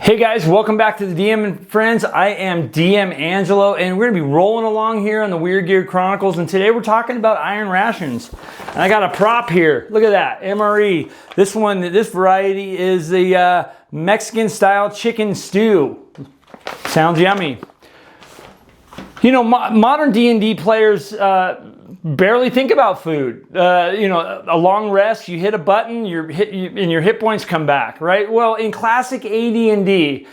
Hey guys, welcome back to the DM and Friends. I am DM Angelo, and we're going to be rolling along here on the Weird Gear Chronicles, and today we're talking about Iron Rations. And I got a prop here. Look at that, MRE. This variety is the Mexican-style chicken stew. Sounds yummy. You know, modern D&D players barely think about food. You know, a long rest, you hit a button, and your hit points come back, right? Well, in classic AD&D,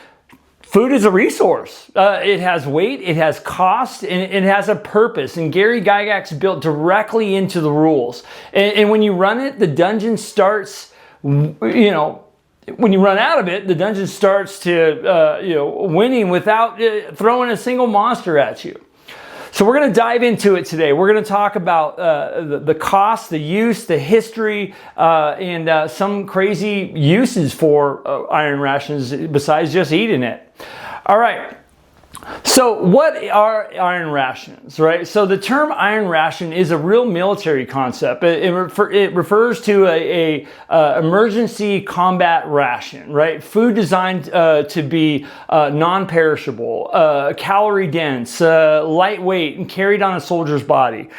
food is a resource. It has weight, it has cost, and it has a purpose. And Gary Gygax built directly into the rules. And when you run it, the dungeon starts, you know, when you run out of it, the dungeon starts to, you know, winning without throwing a single monster at you. So we're going to dive into it today. We're going to talk about the cost, the use, the history, and some crazy uses for Iron Rations besides just eating it. All right. So what are Iron Rations, right? So the term Iron Ration is a real military concept. It refers to a emergency combat ration, right? Food designed to be non-perishable, calorie dense, lightweight, and carried on a soldier's body.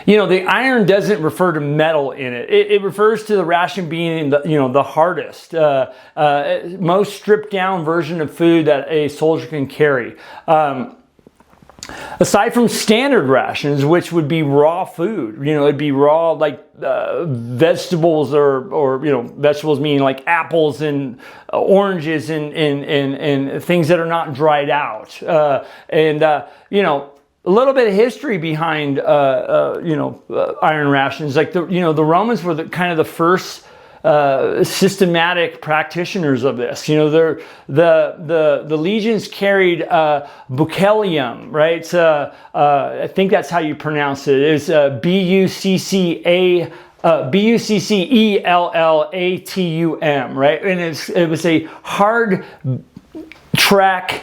You know, the iron doesn't refer to metal in it. It refers to the ration being the hardest, most stripped down version of food that a soldier can carry. Aside from standard rations, which would be raw food, you know, it'd be raw like vegetables or you know, vegetables meaning like apples and oranges and things that are not dried out, you know. A little bit of history behind, Iron Rations. Like the Romans were kind of the first systematic practitioners of this. You know, the legions carried Bucellatum, right? I think that's how you pronounce it. It's Buccellatum, right? And it was a hard track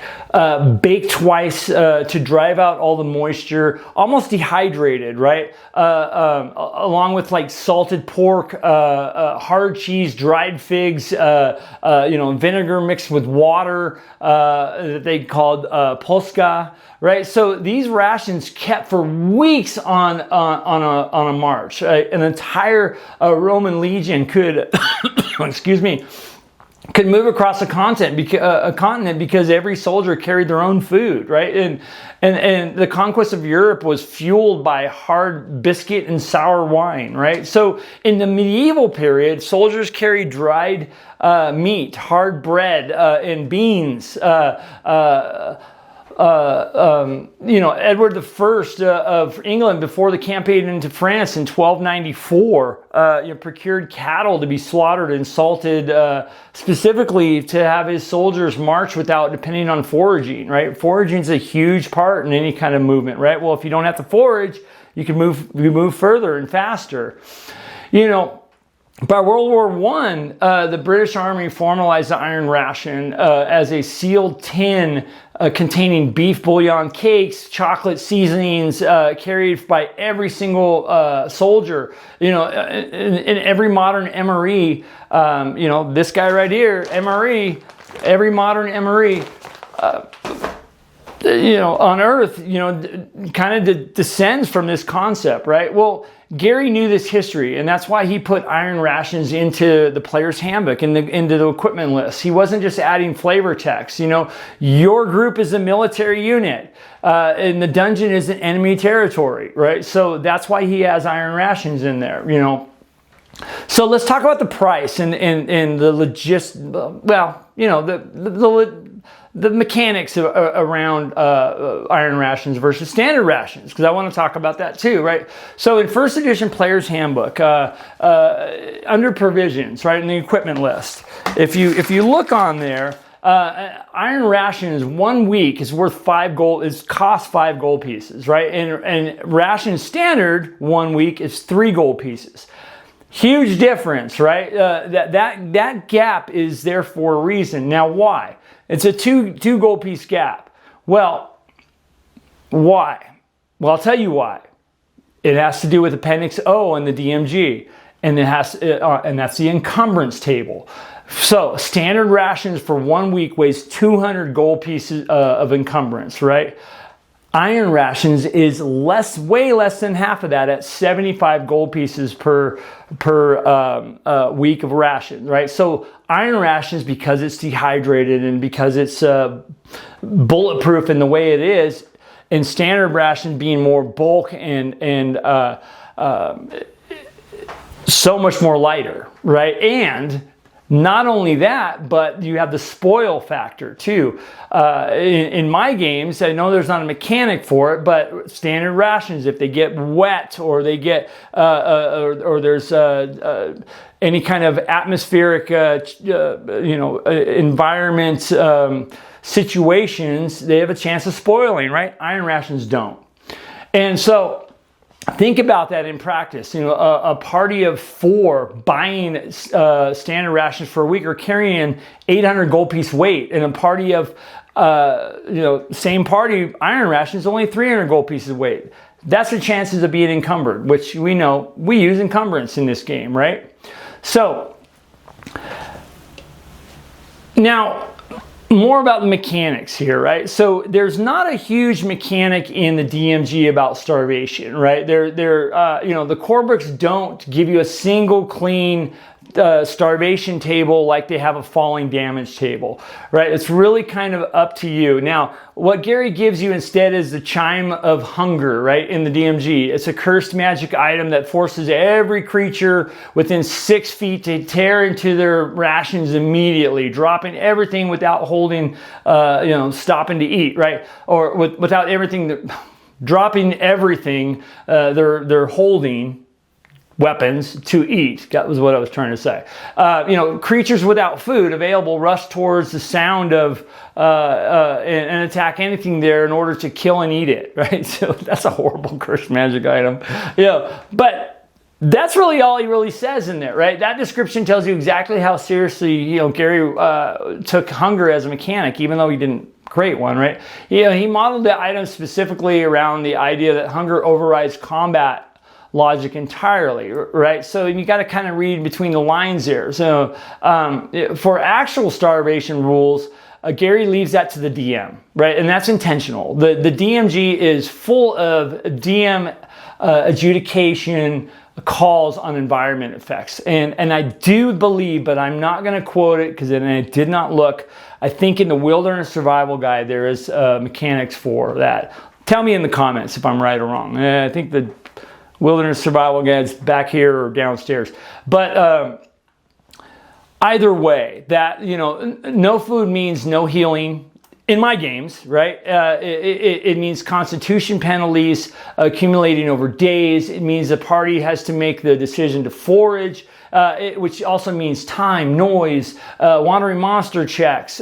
baked twice to drive out all the moisture, almost dehydrated, right? Along with like salted pork, hard cheese, dried figs, vinegar mixed with water that they called polska, right? So these rations kept for weeks on a march. An entire Roman legion could, excuse me, could move across a continent because every soldier carried their own food, right? And the conquest of Europe was fueled by hard biscuit and sour wine, right? So in the medieval period, soldiers carried dried meat, hard bread, and beans. Edward I of England, before the campaign into France in 1294, procured cattle to be slaughtered and salted specifically to have his soldiers march without depending on foraging, right? Foraging is a huge part in any kind of movement, right? Well, if you don't have to forage, you move further and faster. You know, by World War I, the British Army formalized the Iron Ration as a sealed tin containing beef bouillon cakes, chocolate seasonings, carried by every single soldier. You know, in every modern MRE, this guy right here, MRE, every modern MRE, on Earth, kind of descends from this concept, right? Well, Gary knew this history, and that's why he put Iron Rations into the player's handbook and into the equipment list. He wasn't just adding flavor text. You know, your group is a military unit, and the dungeon is an enemy territory, right? So that's why he has Iron Rations in there, you know. So let's talk about the price and the the mechanics around Iron Rations versus standard rations, because I want to talk about that too, right? So in first edition Player's Handbook, under provisions, right, in the equipment list, if you look on there, Iron Rations 1 week is worth 5 gold, costs 5 gold pieces, right? And Ration Standard 1 week is 3 gold pieces. Huge difference, right? That gap is there for a reason. Now, why? It's a two gold piece gap. Well, why? Well, I'll tell you why. It has to do with Appendix O in the DMG. and and that's the encumbrance table. So standard rations for 1 week weighs 200 gold pieces of encumbrance, right? Iron rations is way less than half of that at 75 gold pieces per week of ration, right? So iron rations, because it's dehydrated and because it's bulletproof in the way it is, and standard ration being more bulk and so much more lighter, right? And not only that, but you have the spoil factor too. In my games, I know there's not a mechanic for it, but standard rations, if they get wet or they get or there's any kind of atmospheric, environment situations, they have a chance of spoiling, right? Iron rations don't, and so. Think about that in practice. A party of 4 buying standard rations for a week are carrying 800 gold piece weight, and a party of same party iron rations only 300 gold pieces weight. That's the chances of being encumbered, which we know we use encumbrance in this game, right? So now, more about the mechanics here, right? So there's not a huge mechanic in the DMG about starvation, right? The core books don't give you a single clean starvation table like they have a falling damage table, right? It's really kind of up to you. Now, what Gary gives you instead is the Chime of Hunger, right? In the DMG, it's a cursed magic item that forces every creature within 6 feet to tear into their rations immediately, dropping everything without holding, stopping to eat, right? Or without everything, dropping everything they're holding. Weapons to eat. That was what I was trying to say. Creatures without food available rush towards the sound of and attack anything there in order to kill and eat it, right? So that's a horrible cursed magic item. But that's really all he really says in there, right? That description tells you exactly how seriously, Gary took hunger as a mechanic, even though he didn't create one, right? He modeled the item specifically around the idea that hunger overrides combat logic entirely, right? So you got to kind of read between the lines there. So for actual starvation rules, Gary leaves that to the DM, right? And that's intentional. The DMG is full of DM adjudication calls on environment effects. And I do believe, but I'm not going to quote it because I did not look. I think in the Wilderness Survival Guide, there is mechanics for that. Tell me in the comments if I'm right or wrong. I think the Wilderness Survival Guide's back here or downstairs. But either way, that, no food means no healing in my games, right? It means constitution penalties accumulating over days. It means the party has to make the decision to forage, which also means time, noise, wandering monster checks,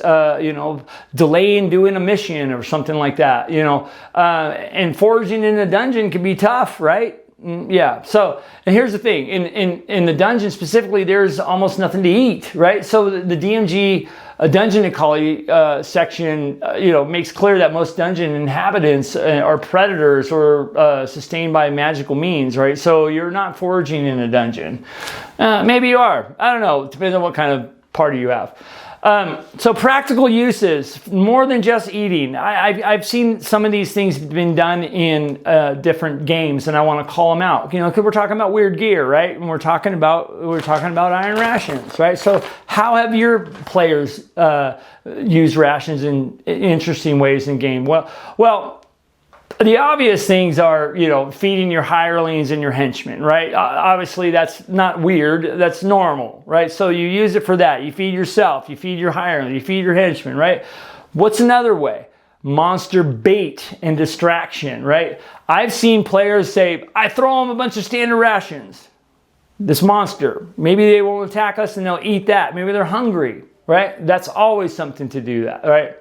delay in doing a mission or something like that, and foraging in a dungeon can be tough, right? Yeah. So, and here's the thing, in the dungeon specifically, there's almost nothing to eat, right? So the DMG dungeon ecology section, makes clear that most dungeon inhabitants are predators or sustained by magical means, right? So you're not foraging in a dungeon. Maybe you are. I don't know. It depends on what kind of party you have. So practical uses, more than just eating. I've seen some of these things been done in different games, and I want to call them out. Because we're talking about weird gear, right? And we're talking about iron rations, right? So how have your players used rations in interesting ways in game? Well. The obvious things are, feeding your hirelings and your henchmen, right? Obviously, that's not weird. That's normal, right? So you use it for that. You feed yourself. You feed your hireling. You feed your henchmen, right? What's another way? Monster bait and distraction, right? I've seen players say, I throw them a bunch of standard rations. This monster, maybe they won't attack us and they'll eat that. Maybe they're hungry, right? That's always something to do that, right?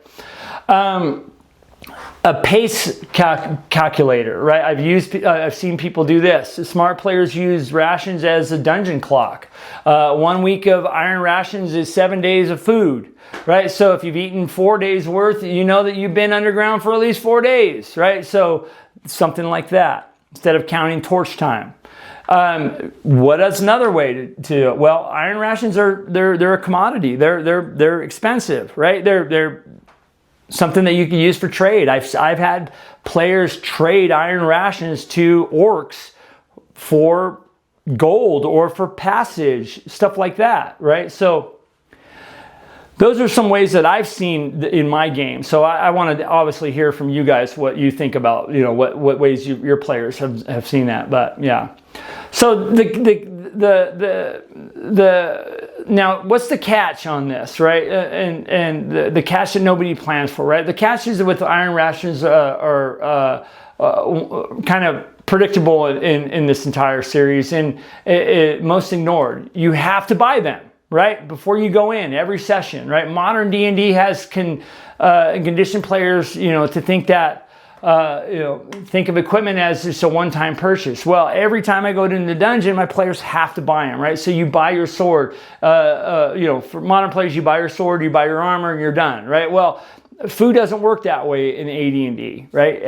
A pace calculator, right? I've seen people do this. Smart players use rations as a dungeon clock. 1 week of iron rations is 7 days of food, right? So if you've eaten 4 days worth, you know that you've been underground for at least 4 days, right? So something like that instead of counting torch time. What is another way to well, Iron Rations they're a commodity. They're expensive, right? They're something that you can use for trade. I've had players trade Iron Rations to Orcs for gold or for passage, stuff like that, right? So those are some ways that I've seen in my game. So I want to obviously hear from you guys what you think about, what ways your players have seen that. But yeah. So now what's the catch on this, right? And the catch that nobody plans for, right? The catches with Iron Rations are kind of predictable in this entire series, and most ignored. You have to buy them, right, before you go in every session, right? Modern D&D has conditioned players, to think that think of equipment as just a one-time purchase. Well, every time I go into the dungeon, my players have to buy them, right? So you buy your sword. For modern players, you buy your sword, you buy your armor, and you're done, right? Well, food doesn't work that way in AD&D, right?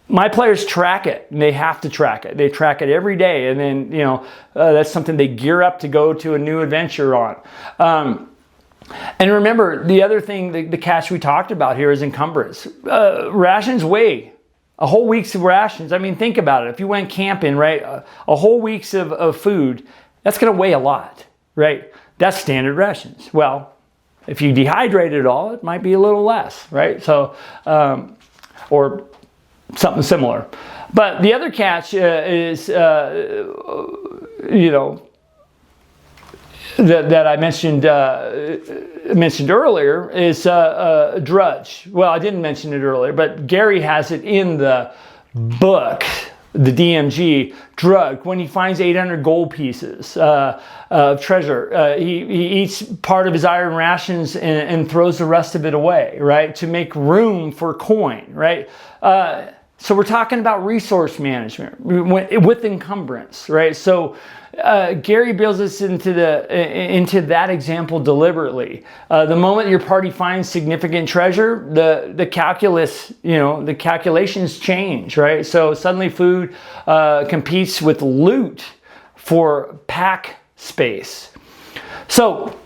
My players track it, and they have to track it. They track it every day, and then that's something they gear up to go to a new adventure on. And remember, the other thing, the catch we talked about here is encumbrance. Rations weigh a whole week's of rations. I mean, think about it. If you went camping, right, a whole week's of food, that's going to weigh a lot, right? That's standard rations. Well, if you dehydrate it all, it might be a little less, right? So, or something similar. But the other catch is, that I mentioned earlier is Drudge. Well, I didn't mention it earlier, but Gary has it in the book, the DMG. Drudge, when he finds 800 gold pieces of treasure, he eats part of his Iron Rations and throws the rest of it away, right, to make room for coin, right? So we're talking about resource management with encumbrance, right? So Gary builds us into that example deliberately. The moment your party finds significant treasure, the calculus, the calculations change, right? So suddenly food competes with loot for pack space. So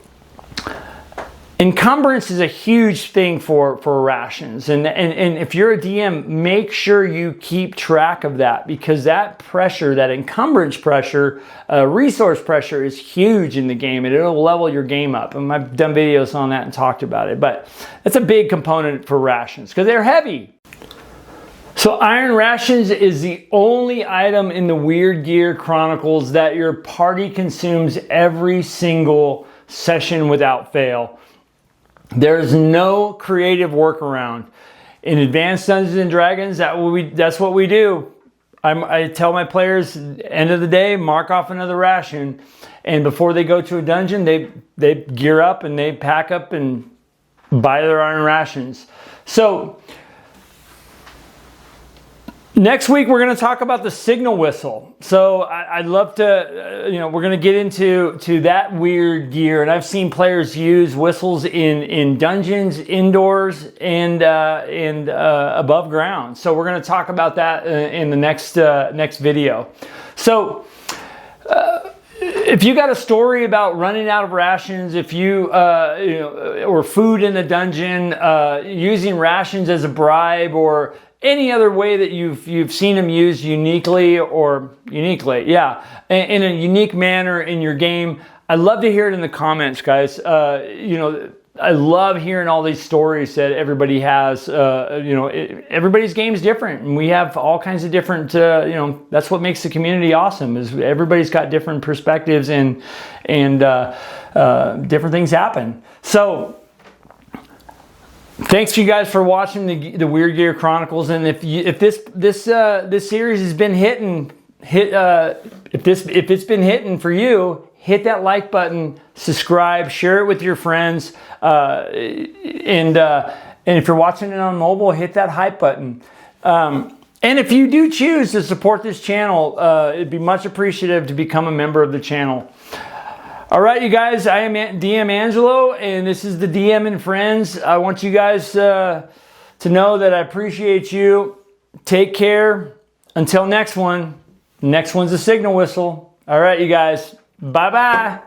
encumbrance is a huge thing for rations, and if you're a DM, make sure you keep track of that, because that pressure, that encumbrance pressure, resource pressure, is huge in the game, and it'll level your game up. And I've done videos on that and talked about it, but it's a big component for rations because they're heavy. So Iron Rations is the only item in the Weird Gear Chronicles that your party consumes every single session without fail. There's no creative workaround. In Advanced Dungeons and Dragons, that's what we do. I tell my players, end of the day, mark off another ration, and before they go to a dungeon, they gear up and they pack up and buy their Iron Rations. So next week, we're going to talk about the signal whistle. So I'd love to, we're going to get into that weird gear. And I've seen players use whistles in dungeons, indoors, and above ground. So we're going to talk about that in the next video. So if you got a story about running out of rations, if or food in the dungeon, using rations as a bribe, or any other way that you've seen them used uniquely, in a unique manner in your game, I'd love to hear it in the comments, guys. I love hearing all these stories that everybody has. Everybody's game is different, and we have all kinds of different. That's what makes the community awesome. Is everybody's got different perspectives and different things happen. So thanks you guys for watching the Weird Gear Chronicles, and if this series has been if it's been hitting for you, hit that like button, subscribe, share it with your friends, and if you're watching it on mobile, hit that hype button. And if you do choose to support this channel, it'd be much appreciative to become a member of the channel. All right, you guys, I am DM Angelo, and this is the DM and Friends. I want you guys to know that I appreciate you. Take care. Until next one, Next one's a signal whistle. All right, you guys. Bye-bye.